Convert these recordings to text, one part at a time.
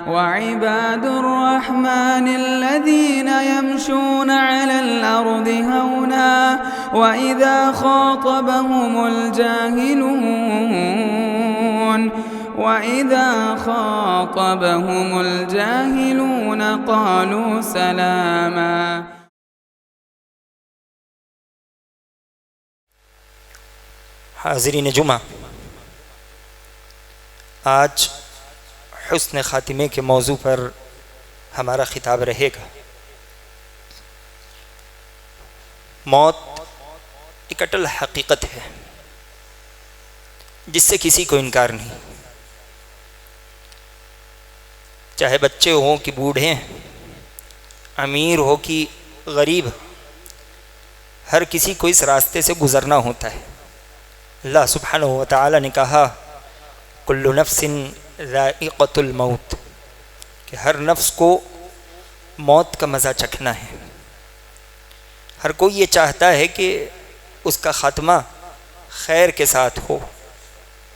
وعباد الرحمن الذين يمشون على الأرض هونا وإذا خاطبهم الجاهلون قالوا سلاما. حاضرین جمعہ، آج حسن خاتمے کے موضوع پر ہمارا خطاب رہے گا۔ موت ایک اٹل حقیقت ہے جس سے کسی کو انکار نہیں، چاہے بچے ہوں کہ بوڑھے، امیر ہو کہ غریب، ہر کسی کو اس راستے سے گزرنا ہوتا ہے۔ اللہ سبحانہ و تعالی نے کہا کل نفس ذائقۃ الموت، کہ ہر نفس کو موت کا مزہ چکھنا ہے۔ ہر کوئی یہ چاہتا ہے کہ اس کا خاتمہ خیر کے ساتھ ہو،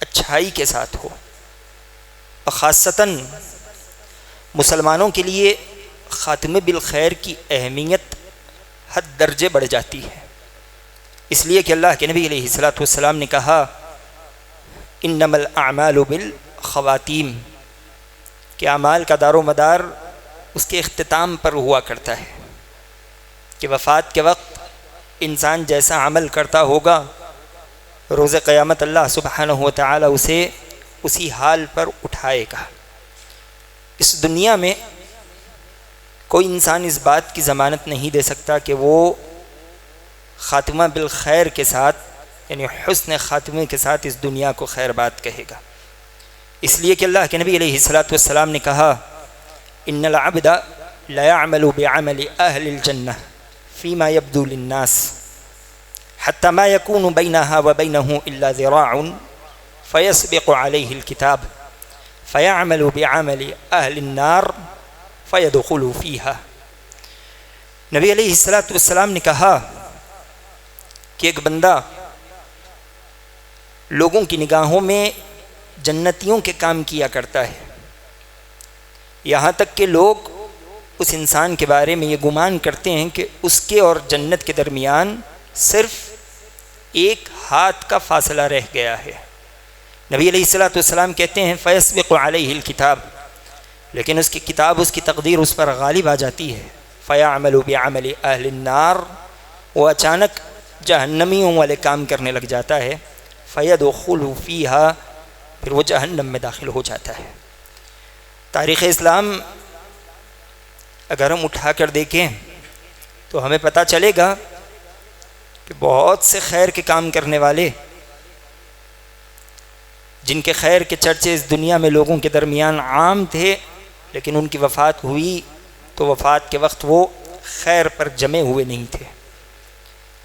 اچھائی کے ساتھ ہو، اور خاصتاً مسلمانوں کے لیے خاتمے بالخیر کی اہمیت حد درجے بڑھ جاتی ہے، اس لیے کہ اللہ کے نبی علیہ الصلوۃ والسلام نے کہا انما الاعمال بالخواتیم، کہ اعمال کا دار و مدار اس کے اختتام پر ہوا کرتا ہے، کہ وفات کے وقت انسان جیسا عمل کرتا ہوگا روز قیامت اللہ سبحانہ و تعالی اسے اسی حال پر اٹھائے گا۔ اس دنیا میں کوئی انسان اس بات کی ضمانت نہیں دے سکتا کہ وہ خاتمہ بالخیر کے ساتھ، یعنی حسن خاتمے کے ساتھ اس دنیا کو خیر بات کہے گا، اس لیے کہ اللہ کے نبی علیہ الصلوۃ والسلام نے کہا ان العبد لا يعمل بعمل اہل الجنہ فيما يبدو للناس حتى ما يكون بينها وبينه الا ذراع فيسبق عليه الكتاب فيعمل بعمل اہل النار فيدخل فيها۔ نبی علیہ الصلوۃ والسلام نے کہا کہ ایک بندہ لوگوں کی نگاہوں میں جنتیوں کے کام کیا کرتا ہے، یہاں تک کہ لوگ اس انسان کے بارے میں یہ گمان کرتے ہیں کہ اس کے اور جنت کے درمیان صرف ایک ہاتھ کا فاصلہ رہ گیا ہے۔ نبی علیہ الصلوۃ والسلام کہتے ہیں فیسبق علیہ الکتاب، لیکن اس کی کتاب، اس کی تقدیر اس پر غالب آ جاتی ہے، فیعمل بعمل اہل النار، وہ اچانک جہنمیوں والے کام کرنے لگ جاتا ہے، فیدخل فیہا، پھر وہ جہنم میں داخل ہو جاتا ہے۔ تاریخ اسلام اگر ہم اٹھا کر دیکھیں تو ہمیں پتہ چلے گا کہ بہت سے خیر کے کام کرنے والے، جن کے خیر کے چرچے اس دنیا میں لوگوں کے درمیان عام تھے، لیکن ان کی وفات ہوئی تو وفات کے وقت وہ خیر پر جمے ہوئے نہیں تھے،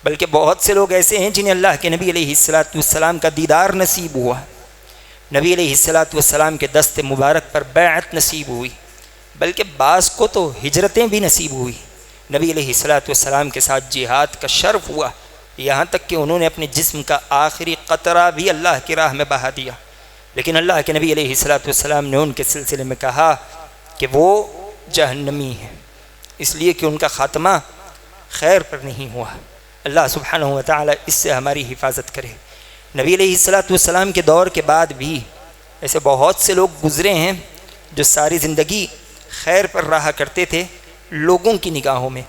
بلکہ بہت سے لوگ ایسے ہیں جنہیں اللہ کے نبی علیہ الصلوۃ والسلام کا دیدار نصیب ہوا، نبی علیہ الصلوۃ والسلام کے دست مبارک پر بیعت نصیب ہوئی، بلکہ بعض کو تو ہجرتیں بھی نصیب ہوئی، نبی علیہ الصلوۃ والسلام کے ساتھ جہاد کا شرف ہوا، یہاں تک کہ انہوں نے اپنے جسم کا آخری قطرہ بھی اللہ کی راہ میں بہا دیا، لیکن اللہ کے نبی علیہ الصلوۃ والسلام نے ان کے سلسلے میں کہا کہ وہ جہنمی ہیں، اس لیے کہ ان کا خاتمہ خیر پر نہیں ہوا۔ اللہ سبحانہ و تعالی اس سے ہماری حفاظت کرے۔ نبی علیہ الصلوۃ والسلام کے دور کے بعد بھی ایسے بہت سے لوگ گزرے ہیں جو ساری زندگی خیر پر رہا کرتے تھے لوگوں کی نگاہوں میں،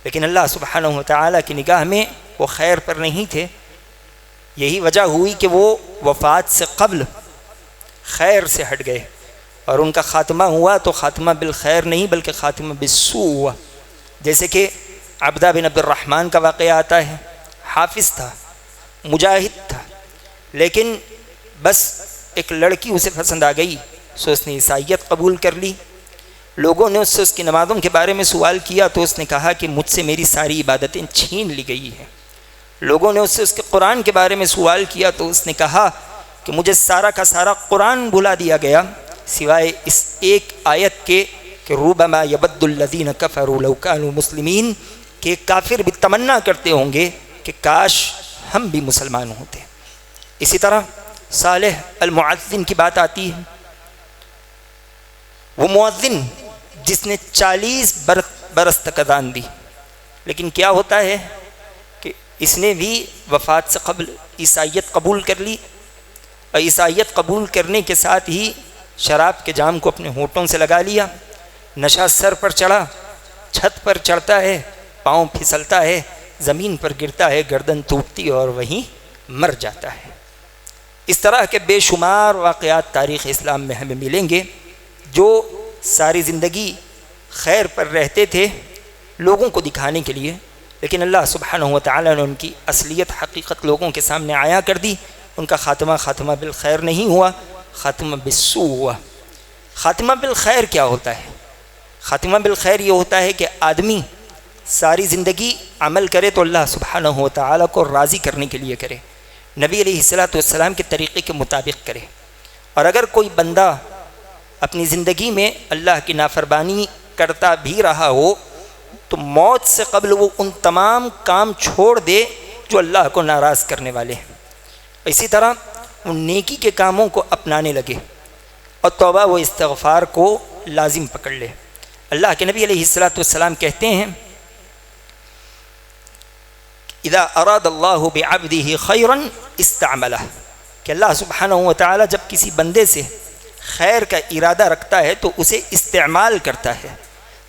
لیکن اللہ سبحانہ و تعالی کی نگاہ میں وہ خیر پر نہیں تھے۔ یہی وجہ ہوئی کہ وہ وفات سے قبل خیر سے ہٹ گئے، اور ان کا خاتمہ ہوا تو خاتمہ بالخیر نہیں بلکہ خاتمہ بالسوء ہوا، جیسے کہ عبدہ بن عبد الرحمن کا واقعہ آتا ہے۔ حافظ تھا، مجاہد تھا، لیکن بس ایک لڑکی اسے پسند آ گئی، سو اس نے عیسائیت قبول کر لی۔ لوگوں نے اس سے اس کی نمازوں کے بارے میں سوال کیا تو اس نے کہا کہ مجھ سے میری ساری عبادتیں چھین لی گئی ہیں۔ لوگوں نے اس سے اس کے قرآن کے بارے میں سوال کیا تو اس نے کہا کہ مجھے سارا کا سارا قرآن بھلا دیا گیا سوائے اس ایک آیت کے کہ ربما یبد الذین کفروا لو کانوا مسلمین، کہ کافر بھی تمنا کرتے ہوں گے کہ کاش ہم بھی مسلمان ہوتے۔ اسی طرح صالح المعذن کی بات آتی ہے، وہ مؤذن جس نے 40 برس تک اذان دی، لیکن کیا ہوتا ہے کہ اس نے بھی وفات سے قبل عیسائیت قبول کر لی، اور عیسائیت قبول کرنے کے ساتھ ہی شراب کے جام کو اپنے ہونٹوں سے لگا لیا، نشہ سر پر چڑھا، چھت پر چڑھتا ہے، پاؤں پھسلتا ہے، زمین پر گرتا ہے، گردن ٹوٹتی اور وہیں مر جاتا ہے۔ اس طرح کے بے شمار واقعات تاریخ اسلام میں ہمیں ملیں گے، جو ساری زندگی خیر پر رہتے تھے لوگوں کو دکھانے کے لیے، لیکن اللہ سبحانہ و تعالیٰ نے ان کی اصلیت حقیقت لوگوں کے سامنے عیاں کر دی۔ ان کا خاتمہ بالخیر نہیں ہوا، خاتمہ بالسوء ہوا۔ خاتمہ بالخیر کیا ہوتا ہے؟ خاتمہ بالخیر یہ ہوتا ہے کہ آدمی ساری زندگی عمل کرے تو اللہ سبحانہ و تعالیٰ کو راضی کرنے کے لیے کرے، نبی علیہ السلام کے طریقے کے مطابق کرے، اور اگر کوئی بندہ اپنی زندگی میں اللہ کی نافرمانی کرتا بھی رہا ہو تو موت سے قبل وہ ان تمام کام چھوڑ دے جو اللہ کو ناراض کرنے والے ہیں، اسی طرح وہ نیکی کے کاموں کو اپنانے لگے اور توبہ و استغفار کو لازم پکڑ لے۔ اللہ کے نبی علیہ السلام کہتے ہیں اذا اراد اللہ بعبدہ خیرا استعملہ، کہ اللہ سبحانہ و تعالیٰ جب کسی بندے سے خیر کا ارادہ رکھتا ہے تو اسے استعمال کرتا ہے۔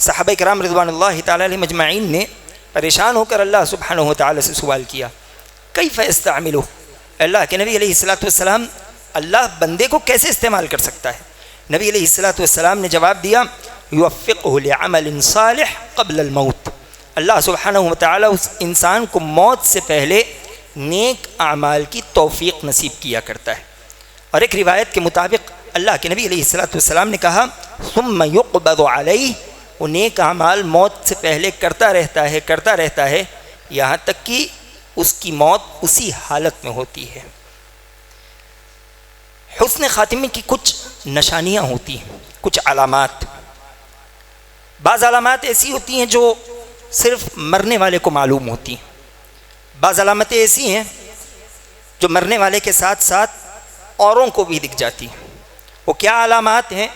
صحابہ کرام رضوان اللہ تعالیٰ علیہ مجمعین نے پریشان ہو کر اللہ سبحانہ و تعالیٰ سے سوال کیا، کیف استعملہ، اللہ کے نبی علیہ السلام اللہ بندے کو کیسے استعمال کر سکتا ہے؟ نبی علیہ السلام نے جواب دیا، یوفقہ لعمل صالح قبل الموت، اللہ سبحانہ و تعالیٰ اس انسان کو موت سے پہلے نیک اعمال کی توفیق نصیب کیا کرتا ہے۔ اور ایک روایت کے مطابق اللہ کے نبی علیہ السلام نے کہا ثم یقبض علیہ، وہ نیک اعمال موت سے پہلے کرتا رہتا ہے یہاں تک کہ اس کی موت اسی حالت میں ہوتی ہے۔ حسن خاتمے کی کچھ نشانیاں ہوتی ہیں، کچھ علامات۔ بعض علامات ایسی ہوتی ہیں جو صرف مرنے والے کو معلوم ہوتی ہیں، بعض علامتیں ایسی ہیں جو مرنے والے کے ساتھ ساتھ اوروں کو بھی دکھ جاتی ہیں۔ وہ کیا علامات ہیں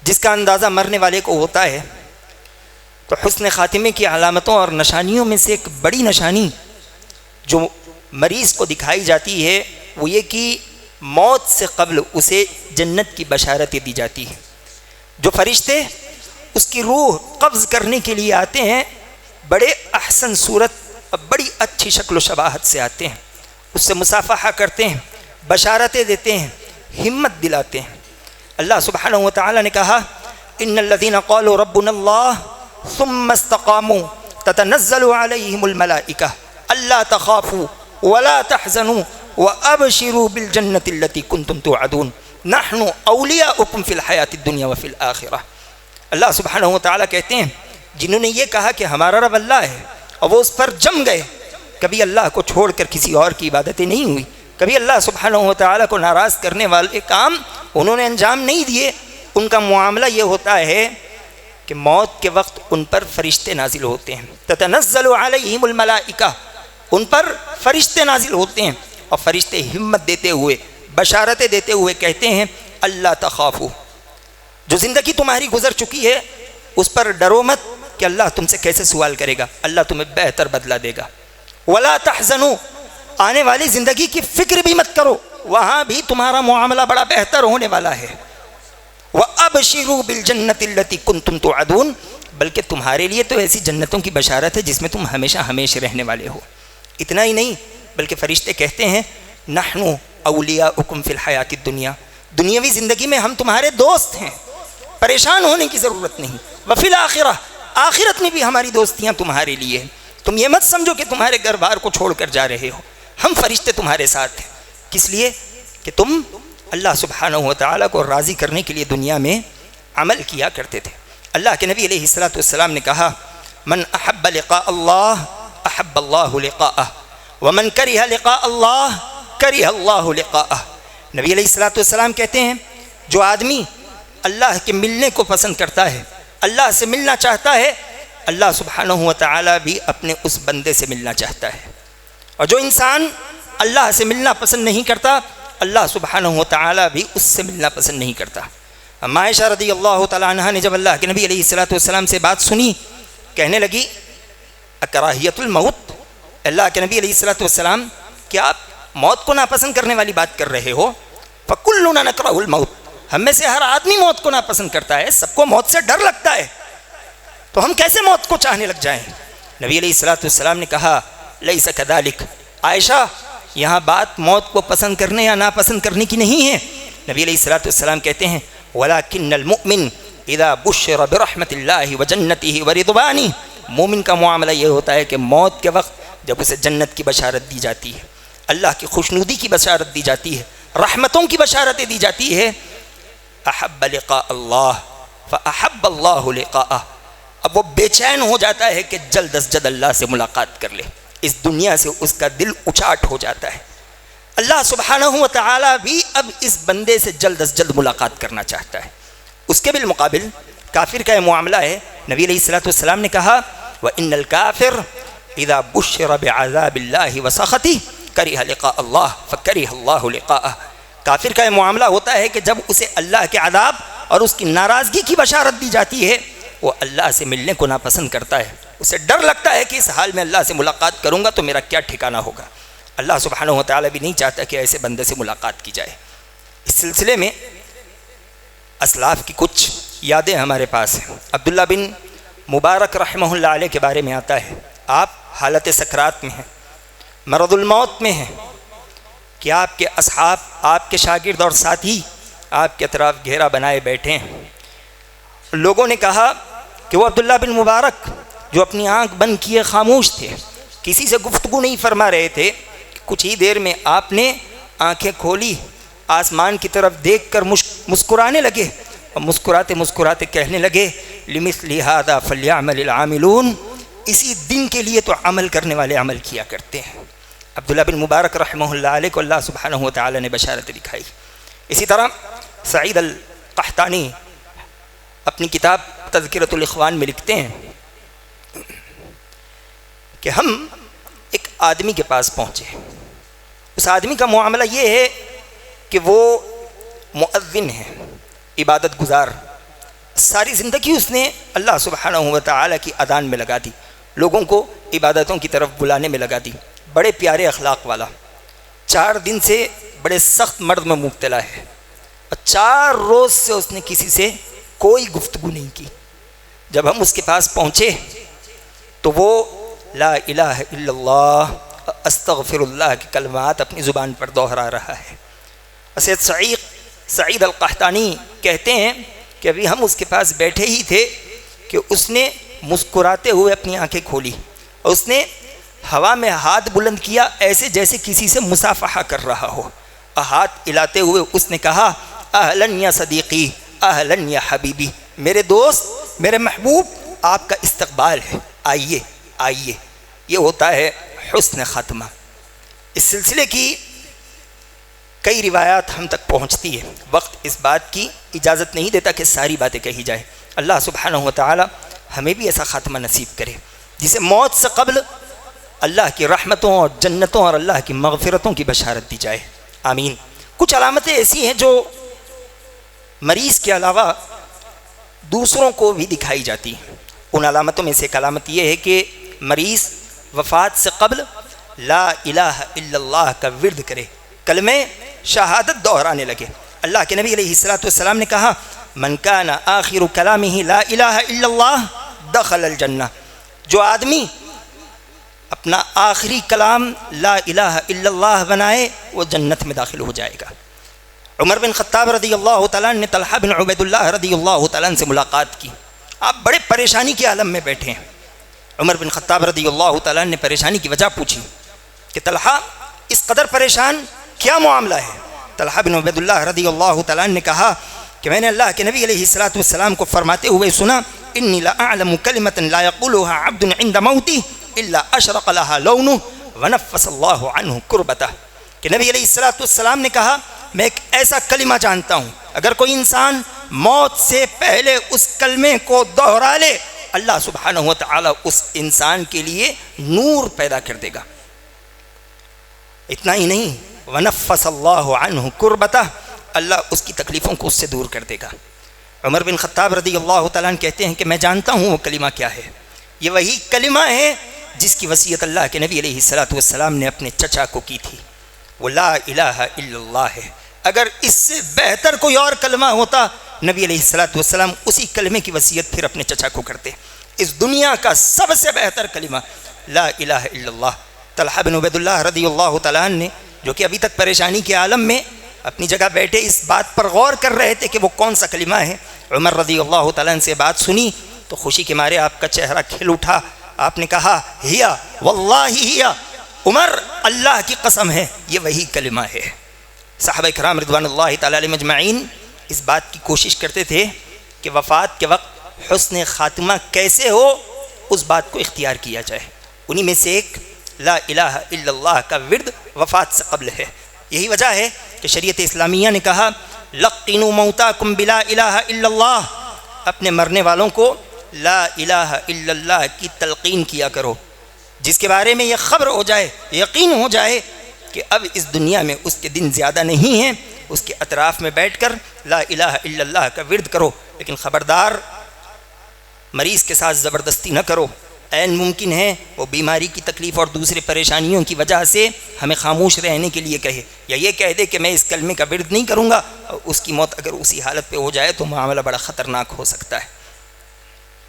جس کا اندازہ مرنے والے کو ہوتا ہے؟ تو حسن خاتمے کی علامتوں اور نشانیوں میں سے ایک بڑی نشانی جو مریض کو دکھائی جاتی ہے وہ یہ کہ موت سے قبل اسے جنت کی بشارتیں دی جاتی ہیں۔ جو فرشتے اس کی روح قبض کرنے کے لیے آتے ہیں بڑے احسن صورت اور بڑی اچھی شکل و شباہت سے آتے ہیں، اس سے مصافحہ کرتے ہیں، بشارتیں دیتے ہیں، ہمت دلاتے ہیں۔ اللہ سبحانہ و تعالیٰ نے کہا ان الذین قالوا ربنا اللہ ثم استقاموا تتنزل علیہم الملائکہ الا تخافوا ولا تحزنوا وابشروا بالجنة التي کنتم توعدون نحن اولیاؤکم فی الحیاۃ الدنیا وفی الآخرہ۔ اللہ سبحانہ و تعالیٰ کہتے ہیں جنہوں نے یہ کہا کہ ہمارا رب اللہ ہے اور وہ اس پر جم گئے، کبھی اللہ کو چھوڑ کر کسی اور کی عبادتیں نہیں ہوئی، کبھی اللہ سبحانہ و تعالیٰ کو ناراض کرنے والے کام انہوں نے انجام نہیں دیے، ان کا معاملہ یہ ہوتا ہے کہ موت کے وقت ان پر فرشتے نازل ہوتے ہیں، تتنزل علیہم الملائکہ، ان پر فرشتے نازل ہوتے ہیں اور فرشتے ہمت دیتے ہوئے، بشارتیں دیتے ہوئے کہتے ہیں اللہ تخافوا، جو زندگی تمہاری گزر چکی ہے اس پر ڈرو مت کہ اللہ تم سے کیسے سوال کرے گا، اللہ تمہیں بہتر بدلہ دے گا، ولا تحزنوا، آنے والی زندگی کی فکر بھی مت کرو، وہاں بھی تمہارا معاملہ بڑا بہتر ہونے والا ہے، وَأَبْشِرُوا بِالْجَنَّةِ الَّتِي كُنْتُمْ تُوعَدُونَ، بلکہ تمہارے لیے تو ایسی جنتوں کی بشارت ہے جس میں تم ہمیشہ رہنے والے ہو۔ اتنا ہی نہیں بلکہ فرشتے کہتے ہیں نحن اولیاؤکم فی الحیاۃ الدنیا، دنیاوی زندگی میں ہم تمہارے دوست ہیں، پریشان ہونے کی ضرورت نہیں، وفی الآخرہ، آخرت میں بھی ہماری دوستیاں تمہارے لیے ہیں، تم یہ مت سمجھو کہ تمہارے گھر بار کو چھوڑ کر جا رہے ہو، ہم فرشتے تمہارے ساتھ ہیں، کس لیے کہ تم اللہ سبحانہ و تعالیٰ کو راضی کرنے کے لیے دنیا میں عمل کیا کرتے تھے۔ اللہ کے نبی علیہ السلام نے کہا من احب لقاء اللہ احب اللہ لقاءہ ومن کرہ لقاء اللہ کرہ اللہ لقاءہ۔ نبی علیہ السلام کہتے ہیں جو آدمی اللہ کے ملنے کو پسند کرتا ہے، اللہ سے ملنا چاہتا ہے، اللہ سبحانہ و تعالیٰ بھی اپنے اس بندے سے ملنا چاہتا ہے، اور جو انسان اللہ سے ملنا پسند نہیں کرتا اللہ سبحانہ و تعالیٰ بھی اس سے ملنا پسند نہیں کرتا۔ عائشہ رضی اللہ تعالیٰ عنہ نے جب اللہ کے نبی علیہ السلام سے بات سنی، کہنے لگی اکراہیت الموت، اللہ کے نبی علیہ السلام کیا آپ موت کو ناپسند کرنے والی بات کر رہے ہو؟ فَكُلُّنَا نَكْرَهُ الْمَوْتِ، ہم میں سے ہر آدمی موت کو ناپسند کرتا ہے، سب کو موت سے ڈر لگتا ہے، تو ہم کیسے موت کو چاہنے لگ جائیں؟ نبی علیہ السلام نے کہا لَيْسَ كَذَلِكَ، عائشہ یہاں بات موت کو پسند کرنے یا ناپسند کرنے کی نہیں ہے۔ نبی علیہ السلام کہتے ہیں وَلَكِنَّ الْمُؤْمِنَ اِذَا بُشِّرَ بِرَحْمَةِ اللَّهِ وَجَنَّتِهِ وَرِضْوَانِهِ، مومن کا معاملہ یہ ہوتا ہے کہ موت کے وقت جب اسے جنت کی بشارت دی جاتی ہے، اللہ کی خوشنودی کی بشارت دی جاتی ہے، رحمتوں کی بشارتیں دی جاتی ہے، احب لقاء اللہ فاحب اللہ لقاءہ، اب وہ بے چین ہو جاتا ہے کہ جلد از جلد اللہ سے ملاقات کر لے، اس دنیا سے اس کا دل اچاٹ ہو جاتا ہے۔ اللہ سبحانہ و تعالی بھی اب اس بندے سے جلد از جلد ملاقات کرنا چاہتا ہے۔ اس کے بالمقابل کافر کا یہ معاملہ ہے، نبی علیہ السلام نے کہا وَإِنَّ الْكَافِرَ اِذَا بُشِّرَ بِعَذَابِ اللَّهِ وَسَخَطِهِ کَرِهَ لِقَاءَ اللَّهِ فَكَرِهَ اللَّهُ لِقَاءَهُ، کافر کا یہ معاملہ ہوتا ہے کہ جب اسے اللہ کے عذاب اور اس کی ناراضگی کی بشارت دی جاتی ہے، وہ اللہ سے ملنے کو ناپسند کرتا ہے، اسے ڈر لگتا ہے کہ اس حال میں اللہ سے ملاقات کروں گا تو میرا کیا ٹھکانہ ہوگا۔ اللہ سبحانہ و تعالیٰ بھی نہیں چاہتا کہ ایسے بندے سے ملاقات کی جائے۔ اس سلسلے میں اسلاف کی کچھ یادیں ہمارے پاس ہیں۔ عبداللہ بن مبارک رحمہ اللہ علیہ کے بارے میں آتا ہے، آپ حالت سکرات میں ہیں، مرض الموت میں ہیں کہ آپ کے اصحاب، آپ کے شاگرد اور ساتھی آپ کے اطراف گھیرا بنائے بیٹھے ہیں۔ لوگوں نے کہا کہ وہ عبداللہ بن مبارک جو اپنی آنکھ بند کیے خاموش تھے، کسی سے گفتگو نہیں فرما رہے تھے، کچھ ہی دیر میں آپ نے آنکھیں کھولی، آسمان کی طرف دیکھ کر مسکرانے لگے اور مسکراتے مسکراتے کہنے لگے لِمِثْلِ هَذَا فَلْيَعْمَلِ الْعَامِلُونَ، اسی دن کے لیے تو عمل کرنے والے عمل کیا کرتے ہیں۔ عبداللہ بن مبارک رحمہ اللہ علیہ کو اللہ سبحانہ و تعالی نے بشارت دکھائی۔ اسی طرح سعید القحطانی اپنی کتاب تذکرۃ الاخوان میں لکھتے ہیں کہ ہم ایک آدمی کے پاس پہنچے، اس آدمی کا معاملہ یہ ہے کہ وہ مؤذن ہے، عبادت گزار، ساری زندگی اس نے اللہ سبحانہ و تعالی کی اذان میں لگا دی، لوگوں کو عبادتوں کی طرف بلانے میں لگا دی، بڑے پیارے اخلاق والا، 4 دن سے بڑے سخت مرض میں مبتلا ہے اور 4 روز سے اس نے کسی سے کوئی گفتگو نہیں کی۔ جب ہم اس کے پاس پہنچے تو وہ لا الہ الا اللہ استغفر اللہ کی کلمات اپنی زبان پر دہرا رہا ہے۔ سید سعید القحطانی کہتے ہیں کہ ابھی ہم اس کے پاس بیٹھے ہی تھے کہ اس نے مسکراتے ہوئے اپنی آنکھیں کھولی اور اس نے ہوا میں ہاتھ بلند کیا ایسے جیسے کسی سے مصافحہ کر رہا ہو، اور ہاتھ ہلاتے ہوئے اس نے کہا اہلاً یا صدیقی اہلاً یا حبیبی، میرے دوست، میرے محبوب، آپ کا استقبال ہے، آئیے آئیے۔ یہ ہوتا ہے حسن خاتمہ۔ اس سلسلے کی کئی روایات ہم تک پہنچتی ہے، وقت اس بات کی اجازت نہیں دیتا کہ ساری باتیں کہی جائیں۔ اللہ سبحانہ و تعالی ہمیں بھی ایسا خاتمہ نصیب کرے جسے موت سے قبل اللہ کی رحمتوں اور جنتوں اور اللہ کی مغفرتوں کی بشارت دی جائے، آمین۔ کچھ علامتیں ایسی ہیں جو مریض کے علاوہ دوسروں کو بھی دکھائی جاتی ہیں۔ ان علامتوں میں سے ایک علامت یہ ہے کہ مریض وفات سے قبل لا الہ الا اللہ کا ورد کرے، کلمہ شہادت دہرانے لگے۔ اللہ کے نبی علیہ السلام نے کہا من کان آخر کلامہ لا الہ الا اللہ دخل الجنہ، جو آدمی اپنا آخری کلام لا الہ الا اللہ بنائے وہ جنت میں داخل ہو جائے گا۔ عمر بن خطاب رضی اللہ تعالیٰ نے طلحہ بن عبید اللہ رضی اللہ تعالیٰ سے ملاقات کی، آپ بڑے پریشانی کے عالم میں بیٹھے ہیں۔ عمر بن خطاب رضی اللہ تعالیٰ نے پریشانی کی وجہ پوچھی کہ طلحہ اس قدر پریشان کیا معاملہ ہے؟ طلحہ بن عبید اللہ رضی اللہ تعالیٰ نے کہا کہ میں نے اللہ کے نبی علیہ السلام کو فرماتے ہوئے سنا انی لاعلم کلمۃ لا یقولها عبد عند موته الا اشرق لها لونه ونفس الله عنه كربته، کہ نبی علیہ السلام نے کہا میں ایک ایسا کلمہ جانتا ہوں اگر کوئی انسان موت سے پہلے اس کلمے کو دہرا لے اللہ سبحانہ و تعالی اس انسان کے لیے نور پیدا کر دے گا۔ اتنا ہی نہیں، وَنَفَّسَ اللَّهُ عَنْهُ كُرْبَتَهُ، اللہ اس کی تکلیفوں کو اس سے دور کر دے گا۔ عمر بن خطاب رضی اللہ تعالیٰ عنہ کہتے ہیں کہ میں جانتا ہوں وہ کلمہ کیا ہے، یہ وہی کلمہ ہے جس کی وصیت اللہ کے نبی علیہ الصلوۃ والسلام نے اپنے چچا کو کی تھی، وہ لا الہ الا اللہ ہے۔ اگر اس سے بہتر کوئی اور کلمہ ہوتا نبی علیہ الصلوۃ والسلام اسی کلمے کی وصیت پھر اپنے چچا کو کرتے۔ اس دنیا کا سب سے بہتر کلمہ لا الہ الا اللہ۔ طلحہ بن عبید اللہ رضی اللہ تعالیٰ عنہ نے، جو کہ ابھی تک پریشانی کے عالم میں اپنی جگہ بیٹھے اس بات پر غور کر رہے تھے کہ وہ کون سا کلمہ ہے، عمر رضی اللہ تعالیٰ عنہ سے بات سنی تو خوشی کے مارے آپ کا چہرہ کھل اٹھا۔ آپ نے کہا ہیا واللہ ہیا، عمر اللہ کی قسم ہے یہ وہی کلمہ ہے۔ صحابہ کرام رضوان اللہ تعالیٰ علیہ مجمعین اس بات کی کوشش کرتے تھے کہ وفات کے وقت حسن خاتمہ کیسے ہو اس بات کو اختیار کیا جائے۔ انہی میں سے ایک لا الہ الا اللہ کا ورد وفات سے قبل ہے۔ یہی وجہ ہے کہ شریعت اسلامیہ نے کہا لقنوا موتاکم بلا الہ الا اللہ، اپنے مرنے والوں کو لا الہ الا اللہ کی تلقین کیا کرو، جس کے بارے میں یہ خبر ہو جائے، یقین ہو جائے کہ اب اس دنیا میں اس کے دن زیادہ نہیں ہیں، اس کے اطراف میں بیٹھ کر لا الہ الا اللہ کا ورد کرو، لیکن خبردار مریض کے ساتھ زبردستی نہ کرو۔ عین ممکن ہے وہ بیماری کی تکلیف اور دوسرے پریشانیوں کی وجہ سے ہمیں خاموش رہنے کے لیے کہے، یا یہ کہہ دے کہ میں اس کلمے کا ورد نہیں کروں گا، اور اس کی موت اگر اسی حالت پہ ہو جائے تو معاملہ بڑا خطرناک ہو سکتا ہے۔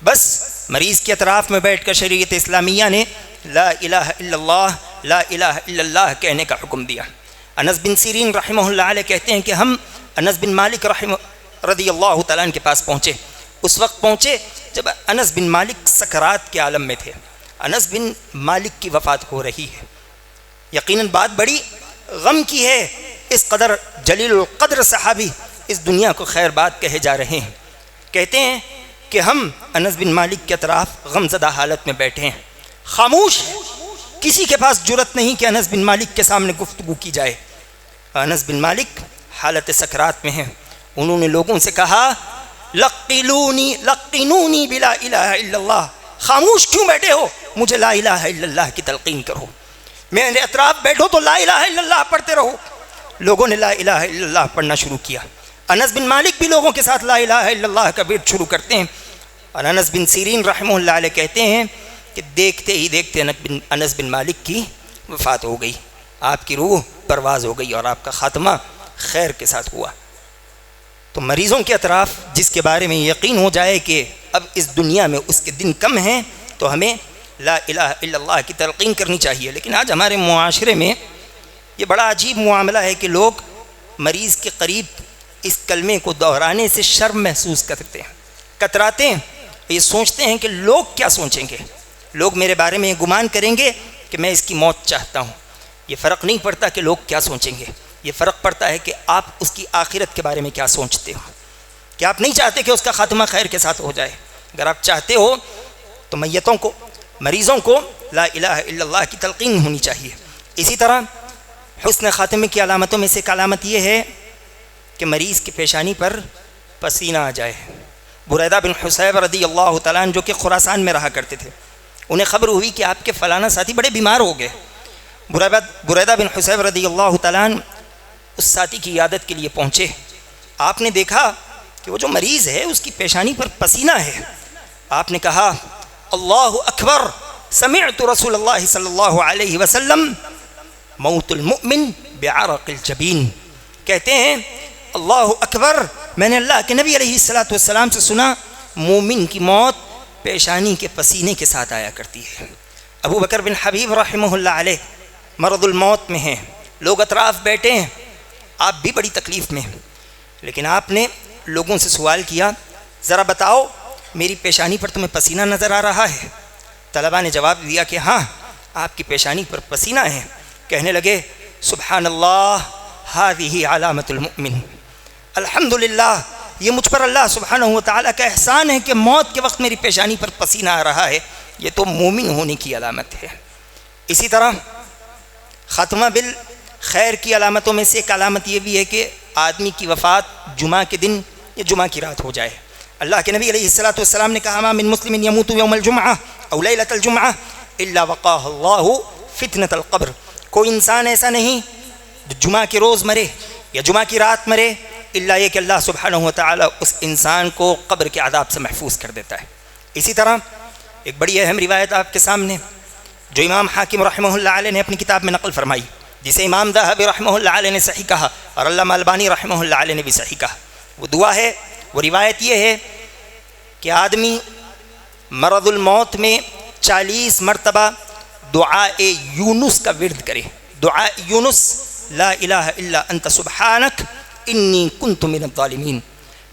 بس مریض کے اطراف میں بیٹھ کر شریعت اسلامیہ نے لا الہ الا اللہ لا الہ الا اللہ کہنے کا حکم دیا۔ انس بن سیرین رحمہ اللہ علیہ کہتے ہیں کہ ہم انس بن مالک رضی اللہ تعالیٰ عنہ کے پاس پہنچے۔ اس وقت پہنچے جب انس بن مالک سکرات کے عالم میں تھے۔ انس بن مالک کی وفات ہو رہی ہے، یقیناً بات بڑی غم کی ہے، اس قدر جلیل القدر صحابی اس دنیا کو خیر بات کہے جا رہے ہیں۔ کہتے ہیں کہ ہم انس بن مالک کے اطراف غم زدہ حالت میں بیٹھے ہیں، خاموش، کسی کے پاس جرت نہیں کہ انس بن مالک کے سامنے گفتگو کی جائے۔ انس بن مالک حالت سکرات میں ہیں، انہوں نے لوگوں سے کہا لقنونی بلا الہ الا اللہ، خاموش کیوں بیٹھے ہو، مجھے لا الہ الا اللہ کی تلقین کرو، میرے اطراف بیٹھو تو لا الہ الا اللہ پڑھتے رہو۔ لوگوں نے لا الہ الا اللہ پڑھنا شروع کیا۔ انس بن مالک بھی لوگوں کے ساتھ لا الہ الا اللہ کا ورد شروع کرتے ہیں، اور انس بن سیرین رحمہ اللہ علیہ کہتے ہیں کہ دیکھتے ہی دیکھتے انس بن مالک کی وفات ہو گئی، آپ کی روح پرواز ہو گئی اور آپ کا خاتمہ خیر کے ساتھ ہوا۔ تو مریضوں کے اطراف جس کے بارے میں یقین ہو جائے کہ اب اس دنیا میں اس کے دن کم ہیں تو ہمیں لا الہ الا اللہ کی تلقین کرنی چاہیے۔ لیکن آج ہمارے معاشرے میں یہ بڑا عجیب معاملہ ہے کہ لوگ مریض کے قریب اس کلمے کو دہرانے سے شرم محسوس کرتے ہیں، کتراتے ہیں، یہ سوچتے ہیں کہ لوگ کیا سوچیں گے، لوگ میرے بارے میں یہ گمان کریں گے کہ میں اس کی موت چاہتا ہوں۔ یہ فرق نہیں پڑتا کہ لوگ کیا سوچیں گے، یہ فرق پڑتا ہے کہ آپ اس کی آخرت کے بارے میں کیا سوچتے ہو، کہ آپ نہیں چاہتے کہ اس کا خاتمہ خیر کے ساتھ ہو جائے۔ اگر آپ چاہتے ہو تو میتوں کو، مریضوں کو لا الہ الا اللہ کی تلقین ہونی چاہیے۔ اسی طرح حسن خاتمے کی علامتوں میں سے ایک علامت یہ ہے کہ مریض کی پیشانی پر پسینہ آ جائے۔ بریدہ بن حصیب رضی اللہ تعالیٰ عنہ جو کہ خراسان میں رہا کرتے تھے، انہیں خبر ہوئی کہ آپ کے فلانا ساتھی بڑے بیمار ہو گئے۔ بریدہ بن حصیب رضی اللہ تعالیٰ عنہ اس ساتھی کی عیادت کے لیے پہنچے۔ آپ نے دیکھا کہ وہ جو مریض ہے اس کی پیشانی پر پسینہ ہے۔ آپ نے کہا اللہ اکبر، سمعت رسول اللہ صلی اللہ علیہ وسلم موت المؤمن بعرق الجبین، کہتے ہیں اللہ اکبر، میں نے اللہ کے نبی علیہ الصلوۃ والسلام سے سنا مومن کی موت پیشانی کے پسینے کے ساتھ آیا کرتی ہے۔ ابو بکر بن حبیب رحمہ اللہ علیہ مرض الموت میں ہیں، لوگ اطراف بیٹھے ہیں، آپ بھی بڑی تکلیف میں ہیں، لیکن آپ نے لوگوں سے سوال کیا ذرا بتاؤ میری پیشانی پر تمہیں پسینہ نظر آ رہا ہے؟ طلباء نے جواب دیا کہ ہاں آپ کی پیشانی پر پسینہ ہے۔ کہنے لگے سبحان اللہ ہذہ علامت المؤمن، الحمدللہ یہ مجھ پر اللہ سبحانہ وتعالیٰ کا احسان ہے کہ موت کے وقت میری پیشانی پر پسینہ آ رہا ہے، یہ تو مومن ہونے کی علامت ہے۔ اسی طرح خاتمہ بالخیر کی علامتوں میں سے ایک علامت یہ بھی ہے کہ آدمی کی وفات جمعہ کے دن یا جمعہ کی رات ہو جائے۔ اللہ کے نبی علیہ الصلوۃ والسلام نے کہا ما من مسلم یموت یوم الجمعہ او لیلۃ الجمعہ الا وقاہ اللہ فتنۃ القبر، کوئی انسان ایسا نہیں جو جمعہ کے روز مرے یا جمعہ کی رات مرے الا یہ کہ اللہ سبحانہ و تعالیٰ اس انسان کو قبر کے عذاب سے محفوظ کر دیتا ہے۔ اسی طرح ایک بڑی اہم روایت آپ کے سامنے جو امام حاکم رحمہ اللہ علیہ نے اپنی کتاب میں نقل فرمائی، جسے امام ذہبی رحمہ اللہ علیہ نے صحیح کہا اور علامہ البانی رحمہ اللہ علیہ نے بھی صحیح کہا، وہ دعا ہے، وہ روایت یہ ہے کہ آدمی مرض الموت میں 40 مرتبہ دعائے یونس کا ورد کرے، دعائے یونس، لا الہ الا انت سبحانک انی کنت من الظالمین۔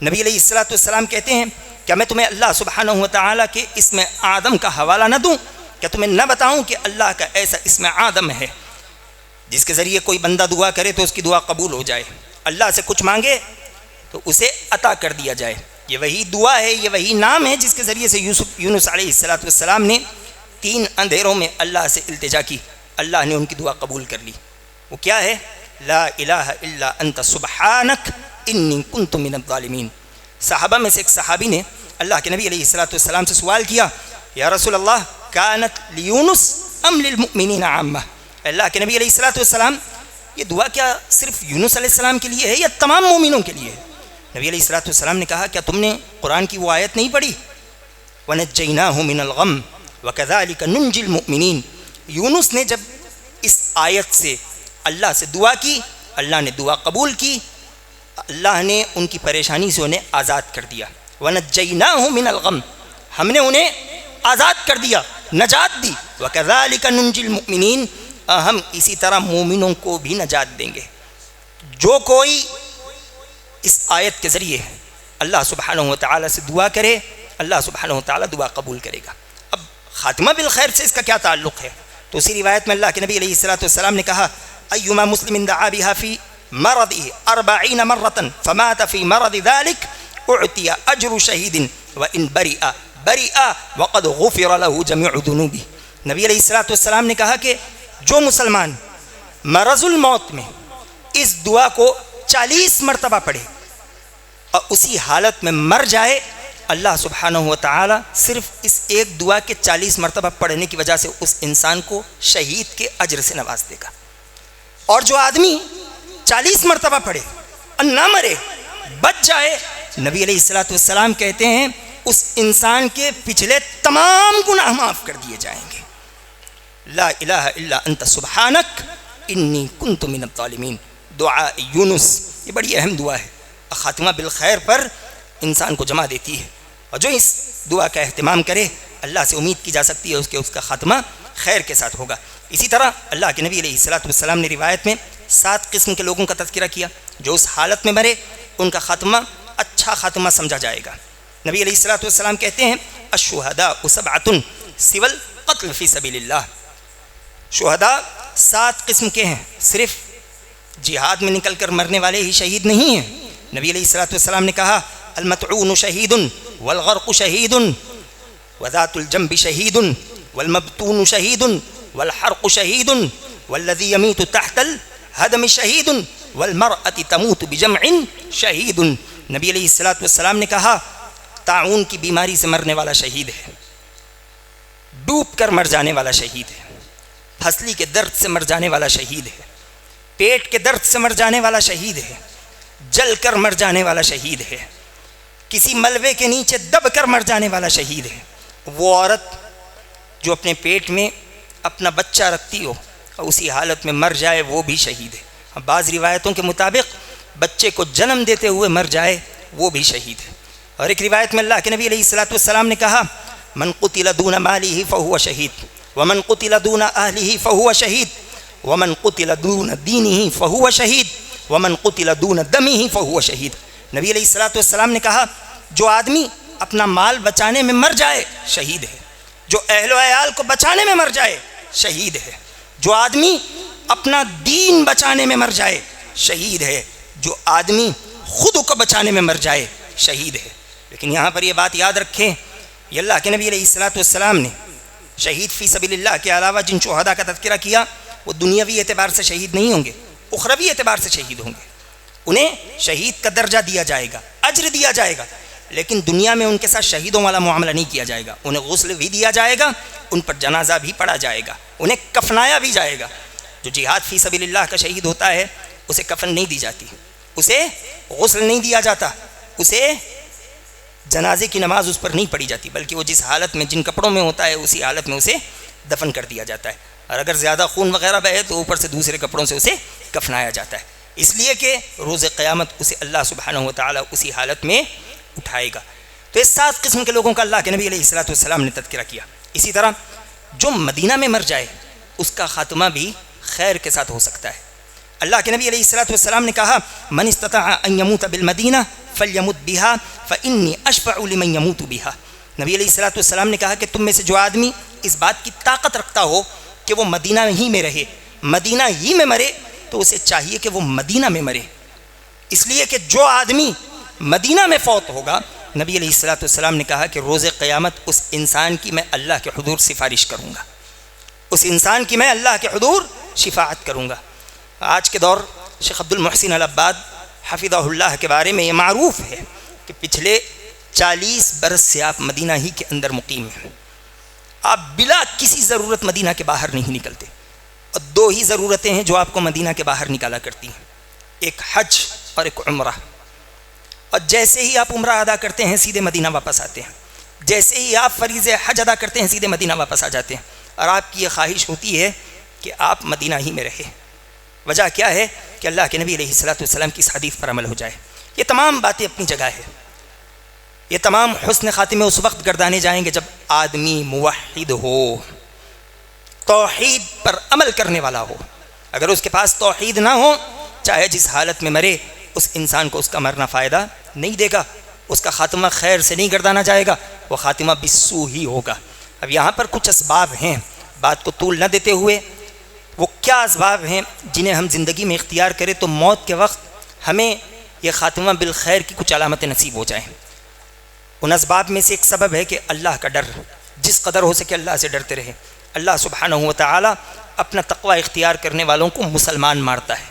نبی علیہ الصلوۃ والسلام کہتے ہیں کیا میں تمہیں اللہ سبحانہ و تعالیٰ کے اسم اعظم کا حوالہ نہ دوں؟ کیا تمہیں نہ بتاؤں کہ اللہ کا ایسا اسم اعظم ہے جس کے ذریعے کوئی بندہ دعا کرے تو اس کی دعا قبول ہو جائے، اللہ سے کچھ مانگے تو اسے عطا کر دیا جائے؟ یہ وہی دعا ہے، یہ وہی نام ہے جس کے ذریعے سے یونس علیہ الصلوۃ والسلام نے 3 اندھیروں میں اللہ سے التجا کی، اللہ نے ان کی دعا قبول کر لی۔ وہ کیا ہے؟ لا الہ الا انت سبحانک انی کنت من الظالمین۔ صحابہ میں سے ایک صحابی نے اللہ کے نبی علیہ الصلوۃ والسلام سے سوال کیا، یا رسول اللہ کانت لیونس ام للمؤمنین عامہ؟ اللہ کے نبی علیہ الصلوۃ والسلام یہ دعا کیا صرف یونس علیہ السلام کے لیے ہے یا تمام مومنوں کے لیے ہے؟ نبی علیہ الصلوۃ والسلام نے کہا کیا تم نے قرآن کی وہ آیت نہیں پڑھی، وَنَجَّيْنَاهُ مِنَ الْغَمِّ وَكَذَلِكَ نُنْجِي الْمُؤْمِنِينَ؟ یونس نے جب اس آیت سے اللہ سے دعا کی، اللہ نے دعا قبول کی، اللہ نے ان کی پریشانی سے انہیں آزاد کر دیا۔ وَنَجَّيْنَاهُ مِنَ الْغَمِّ، ہم نے انہیں آزاد کر دیا، نجات دی۔ وَكَذَلِكَ نُنْجِي الْمُؤْمِنِينَ، ہم اسی طرح مومنوں کو بھی نجات دیں گے۔ جو کوئی اس آیت کے ذریعے اللہ سبحانہ و تعالیٰ سے دعا کرے، اللہ سبحانہ و تعالیٰ دعا قبول کرے گا۔ اب خاتمہ بالخیر سے اس کا کیا تعلق ہے؟ تو اسی روایت میں اللہ کے نبی علیہ الصلوۃ والسلام نے کہا ایما مسلم دعا بها فی مرضه 40 مرة فمات فی مرض ذلك اعطی اجر شہید وان برئ وقد غفر له جميع ذنوبه۔ نبی علیہ الصلوۃ والسلام نے کہا کہ جو مسلمان مرض الموت میں اس دعا کو 40 مرتبہ پڑھے اور اسی حالت میں مر جائے، اللہ سبحانہ و تعالیٰ صرف اس ایک دعا کے 40 مرتبہ پڑھنے کی وجہ سے اس انسان کو شہید کے اجر سے نواز دے گا۔ اور جو آدمی 40 مرتبہ پڑھے اور نہ مرے، بچ جائے، نبی علیہ الصلوۃ والسلام کہتے ہیں اس انسان کے پچھلے تمام گناہ معاف کر دیے جائیں گے۔ لا الہ الا انت سبحانک انی کنت من الظالمین، دعا یونس، یہ بڑی اہم دعا ہے، خاتمہ بالخیر پر انسان کو جمع دیتی ہے، اور جو اس دعا کا اہتمام کرے اللہ سے امید کی جا سکتی ہے اس کا خاتمہ خیر کے ساتھ ہوگا۔ اسی طرح اللہ کے نبی علیہ الصلوۃ والسلام نے روایت میں 7 قسم کے لوگوں کا تذکرہ کیا جو اس حالت میں مرے ان کا خاتمہ اچھا خاتمہ سمجھا جائے گا۔ نبی علیہ الصلوۃ والسلام کہتے ہیں الشہداء 7 سوى القتل فی سبیل اللہ، شہداء 7 قسم کے ہیں، صرف جہاد میں نکل کر مرنے والے ہی شہید نہیں ہیں۔ نبی علیہ الصلوۃ والسلام نے کہا المطعون شہید والغرق شہید وذات الجنب شہید والمبتون شہید والحرق شہید والذی یمیت تحت الہدم شہید والمرأة تموت بجمع شہید۔ نبی علیہ الصلوۃ والسلام نے کہا طاعون کی بیماری سے مرنے والا شہید ہے، ڈوب کر مر جانے والا شہید ہے، پھسلی کے درد سے مر جانے والا شہید ہے، پیٹ کے درد سے مر جانے والا شہید ہے، جل کر مر جانے والا شہید ہے، کسی ملبے کے نیچے دب کر مر جانے والا شہید ہے۔ وہ عورت جو اپنے پیٹ میں اپنا بچہ رکھتی ہو اور اسی حالت میں مر جائے وہ بھی شہید ہے۔ بعض روایتوں کے مطابق بچے کو جنم دیتے ہوئے مر جائے وہ بھی شہید ہے۔ اور ایک روایت میں اللہ کے نبی علیہ الصلوۃ والسلام نے کہا من قتل دون ماله فهو شہید ومن قتل دون اہلہ فهو شہید ومن قتل دون دینہ فهو شہید ومن قتل دون دمہ فهو شہید۔ نبی علیہ الصلوۃ والسلام نے کہا جو آدمی اپنا مال بچانے میں مر جائے شہید ہے، جو اہل و عیال کو بچانے میں مر جائے شہید ہے، جو آدمی اپنا دین بچانے میں مر جائے شہید ہے، جو آدمی خود کو بچانے میں مر جائے شہید ہے۔ لیکن یہاں پر یہ بات یاد رکھیں، یہ اللہ کے نبی علیہ الصلوۃ والسلام نے شہید فی سبیل اللہ کے علاوہ جن شہداء کا تذکرہ کیا وہ دنیاوی اعتبار سے شہید نہیں ہوں گے، اخروی اعتبار سے شہید ہوں گے، انہیں شہید کا درجہ دیا جائے گا، اجر دیا جائے گا، لیکن دنیا میں ان کے ساتھ شہیدوں والا معاملہ نہیں کیا جائے گا، انہیں غسل بھی دیا جائے گا، ان پر جنازہ بھی پڑھا جائے گا، انہیں کفنایا بھی جائے گا۔ جو جہاد فی سبیل اللہ کا شہید ہوتا ہے اسے کفن نہیں دی جاتی، اسے غسل نہیں دیا جاتا، اسے جنازے کی نماز اس پر نہیں پڑھی جاتی، بلکہ وہ جس حالت میں جن کپڑوں میں ہوتا ہے اسی حالت میں اسے دفن کر دیا جاتا ہے، اور اگر زیادہ خون وغیرہ بہے تو اوپر سے دوسرے کپڑوں سے اسے کفنایا جاتا ہے، اس لیے کہ روز قیامت اسے اللہ سبحانہ و تعالیٰ اسی حالت میں اٹھائے گا۔ تو اس 7 قسم کے لوگوں کا اللہ کے نبی علیہ الصلوۃ والسلام نے تذکرہ کیا۔ اسی طرح جو مدینہ میں مر جائے اس کا خاتمہ بھی خیر کے ساتھ ہو سکتا ہے۔ اللہ کے نبی علیہ الصلوۃ والسلام نے کہا من استطاع ان يموت بالمدینہ فلیمت بها فانی اشفع لمن يموت بها۔ نبی علیہ الصلوۃ والسلام نے کہا کہ تم میں سے جو آدمی اس بات کی طاقت رکھتا ہو کہ وہ مدینہ ہی میں رہے، مدینہ ہی میں مرے، تو اسے چاہیے کہ وہ مدینہ میں مرے، اس لیے کہ جو آدمی مدینہ میں فوت ہوگا، نبی علیہ الصلوۃ والسلام نے کہا کہ روز قیامت اس انسان کی میں اللہ کے حضور سفارش کروں گا، اس انسان کی میں اللہ کے حضور شفاعت کروں گا۔ آج کے دور شیخ عبد المحسن العباد حفظہ اللہ کے بارے میں یہ معروف ہے کہ پچھلے 40 برس سے آپ مدینہ ہی کے اندر مقیم ہیں، آپ بلا کسی ضرورت مدینہ کے باہر نہیں نکلتے، اور 2 ہی ضرورتیں ہیں جو آپ کو مدینہ کے باہر نکالا کرتی ہیں، ایک حج اور ایک عمرہ، اور جیسے ہی آپ عمرہ ادا کرتے ہیں سیدھے مدینہ واپس آتے ہیں، جیسے ہی آپ فریض حج ادا کرتے ہیں سیدھے مدینہ واپس آ جاتے ہیں، اور آپ کی یہ خواہش ہوتی ہے کہ آپ مدینہ ہی میں رہیں۔ وجہ کیا ہے کہ اللہ کے نبی علیہ الصلوۃ والسلام کی اس حدیث پر عمل ہو جائے۔ یہ تمام باتیں اپنی جگہ ہے، یہ تمام حسن خاتمے اس وقت گردانے جائیں گے جب آدمی موحد ہو، توحید پر عمل کرنے والا ہو۔ اگر اس کے پاس توحید نہ ہو، چاہے جس حالت میں مرے، اس انسان کو اس کا مرنا فائدہ نہیں دے گا، اس کا خاتمہ خیر سے نہیں گردانا جائے گا، وہ خاتمہ بالسو ہی ہوگا۔ اب یہاں پر کچھ اسباب ہیں، بات کو طول نہ دیتے ہوئے، وہ کیا اسباب ہیں جنہیں ہم زندگی میں اختیار کریں تو موت کے وقت ہمیں یہ خاتمہ بالخیر کی کچھ علامتیں نصیب ہو جائیں۔ ان اسباب میں سے ایک سبب ہے کہ اللہ کا ڈر، جس قدر ہو سکے اللہ سے ڈرتے رہے۔ اللہ سبحانہ و تعالی اپنا تقوی اختیار کرنے والوں کو مسلمان مارتا ہے۔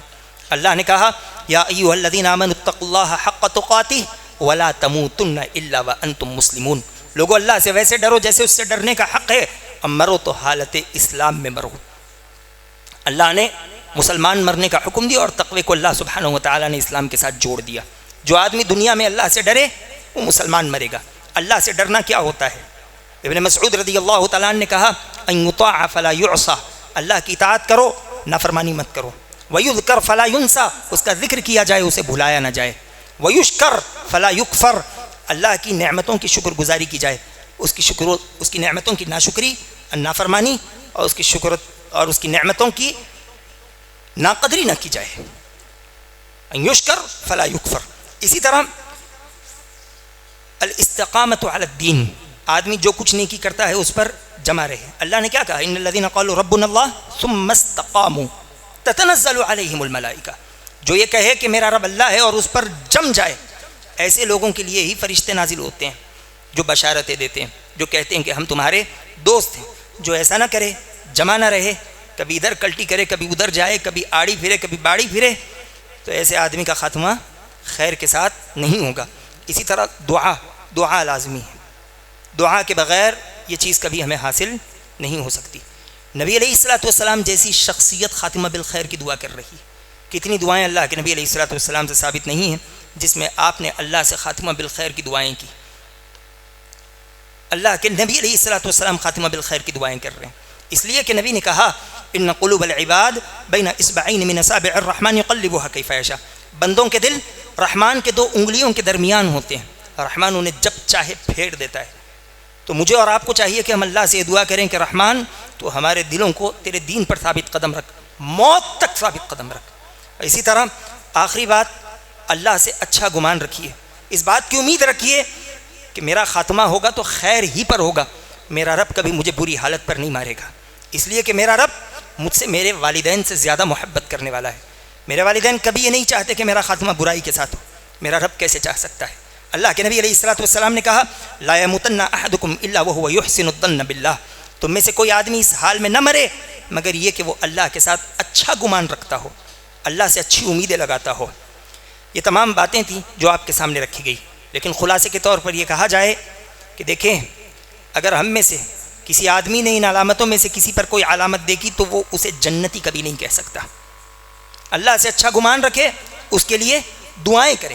اللہ نے کہا یا ایھا الذین آمنوا اتقوا اللہ حق تقاتہ ولا تموتن الا وانتم مسلمون۔ لوگو اللہ سے ویسے ڈرو جیسے اس سے ڈرنے کا حق ہے، اور مرو تو حالت اسلام میں مرو۔ اللہ نے مسلمان مرنے کا حکم دیا، اور تقوی کو اللہ سبحانہ و تعالی نے اسلام کے ساتھ جوڑ دیا۔ جو آدمی دنیا میں اللہ سے ڈرے وہ مسلمان مرے گا۔ اللہ سے ڈرنا کیا ہوتا ہے؟ ابن مسعود رضی اللہ تعالیٰ عنہ نے کہا ان یطاع فلا یعصى، اللہ کی اطاعت کرو، نافرمانی مت کرو، ویذکر فلا ینسى، اس کا ذکر کیا جائے اسے بھلایا نہ جائے، ویشکر فلا یکفر، اللہ کی نعمتوں کی شکر گزاری کی جائے، اس کی نعمتوں کی ناشکری، نافرمانی، اور اس کی شکر اور اس کی نعمتوں کی ناقدری نہ کی جائے۔ ان یشکر فلا یکفر۔ اسی طرح الاستقامت علی الدین، آدمی جو کچھ نیکی کرتا ہے اس پر جمع رہے۔ اللہ نے کیا کہا ان الذین قالوا ربنا اللہ ثم استقاموا تتنزل علیہم الملائکہ، جو یہ کہے کہ میرا رب اللہ ہے اور اس پر جم جائے، ایسے لوگوں کے لیے ہی فرشتے نازل ہوتے ہیں جو بشارتیں دیتے ہیں، جو کہتے ہیں کہ ہم تمہارے دوست ہیں۔ جو ایسا نہ کرے، جمع نہ رہے، کبھی ادھر کلٹی کرے، کبھی ادھر جائے، کبھی آڑی پھرے، کبھی باڑی پھرے، تو ایسے آدمی کا خاتمہ خیر کے ساتھ نہیں ہوگا۔ اسی طرح دعا لازمی ہے، دعا کے بغیر یہ چیز کبھی ہمیں حاصل نہیں ہو سکتی۔ نبی علیہ الصلوۃ والسلام جیسی شخصیت خاتمہ بالخیر کی دعا کر رہی ہے۔ کتنی دعائیں اللہ کے نبی علیہ الصلوۃ والسلام سے ثابت نہیں ہیں جس میں آپ نے اللہ سے خاتمہ بالخیر کی دعائیں کی۔ اللہ کے نبی علیہ الصلوۃ والسلام خاتمہ بالخیر کی دعائیں کر رہے ہیں، اس لیے کہ نبی نے کہا ان قلوب العباد بین اصبعین من اصابع الرحمن یقلبها کیف یشاء، بندوں کے دل رحمان کے 2 انگلیوں کے درمیان ہوتے ہیں، رحمان انہیں جب چاہے پھیر دیتا ہے۔ تو مجھے اور آپ کو چاہیے کہ ہم اللہ سے دعا کریں کہ رحمان تو ہمارے دلوں کو تیرے دین پر ثابت قدم رکھ، موت تک ثابت قدم رکھ۔ اسی طرح آخری بات، اللہ سے اچھا گمان رکھیے، اس بات کی امید رکھیے کہ میرا خاتمہ ہوگا تو خیر ہی پر ہوگا، میرا رب کبھی مجھے بری حالت پر نہیں مارے گا، اس لیے کہ میرا رب مجھ سے میرے والدین سے زیادہ محبت کرنے والا ہے۔ میرے والدین کبھی یہ نہیں چاہتے کہ میرا خاتمہ برائی کے ساتھ ہو، میرا رب کیسے چاہ سکتا ہے؟ اللہ کے نبی علیہ الصلوۃ والسلام نے کہا لا یموتن احدکم الا وهو یحسن الظن باللہ، تم میں سے کوئی آدمی اس حال میں نہ مرے مگر یہ کہ وہ اللہ کے ساتھ اچھا گمان رکھتا ہو، اللہ سے اچھی امیدیں لگاتا ہو۔ یہ تمام باتیں تھیں جو آپ کے سامنے رکھی گئی، لیکن خلاصے کے طور پر یہ کہا جائے کہ دیکھیں اگر ہم میں سے کسی آدمی نے ان علامتوں میں سے کسی پر کوئی علامت دیکھی تو وہ اسے جنتی کبھی نہیں کہہ سکتا۔ اللہ سے اچھا گمان رکھے، اس کے لیے دعائیں کرے،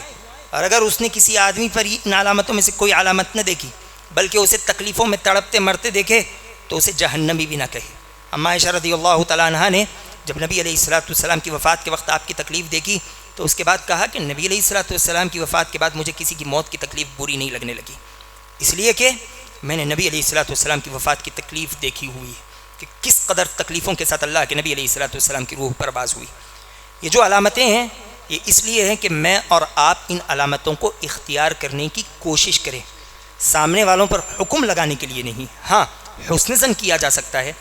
اور اگر اس نے کسی آدمی پر ان علامتوں میں سے کوئی علامت نہ دیکھی بلکہ اسے تکلیفوں میں تڑپتے مرتے دیکھے تو اسے جہنمی بھی نہ کہے۔ اما عائشہ رضی اللہ تعالیٰ عنہا نے جب نبی علیہ السلام کی وفات کے وقت آپ کی تکلیف دیکھی تو اس کے بعد کہا کہ نبی علیہ السلام کی وفات کے بعد مجھے کسی کی موت کی تکلیف بری نہیں لگنے لگی، اس لیے کہ میں نے نبی علیہ السلام کی وفات کی تکلیف دیکھی ہوئی ہے کہ کس قدر تکلیفوں کے ساتھ اللہ کے نبی علیہ السلام کی روح پرواز ہوئی۔ یہ جو علامتیں ہیں یہ اس لیے ہیں کہ میں اور آپ ان علامتوں کو اختیار کرنے کی کوشش کریں، سامنے والوں پر حکم لگانے کے لیے نہیں۔ ہاں حسن ظن کیا جا سکتا ہے،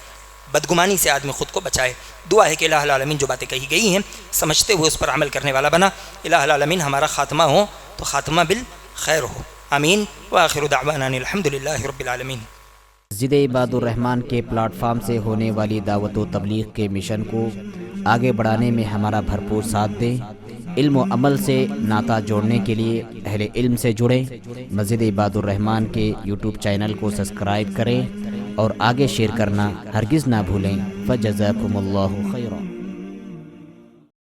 بدگمانی سے آدمی خود کو بچائے۔ دعا ہے کہ الہ العالمین جو باتیں کہی گئی ہیں سمجھتے ہوئے اس پر عمل کرنے والا بنا۔ الہ العالمین ہمارا خاتمہ ہو تو خاتمہ بالخیر ہو، آمین۔ وآخر دعوانا الحمدللہ رب العالمین۔ مسجد عباد الرحمن کے پلیٹ فارم سے ہونے والی دعوت و تبلیغ کے مشن کو آگے بڑھانے میں ہمارا بھرپور ساتھ دیں۔ علم و عمل سے ناطہ جوڑنے کے لیے اہل علم سے جڑیں۔ مسجد عباد الرحمن کے یوٹیوب چینل کو سبسکرائب کریں اور آگے شیئر کرنا ہرگز نہ بھولیں۔ فجزاکم اللہ خیر۔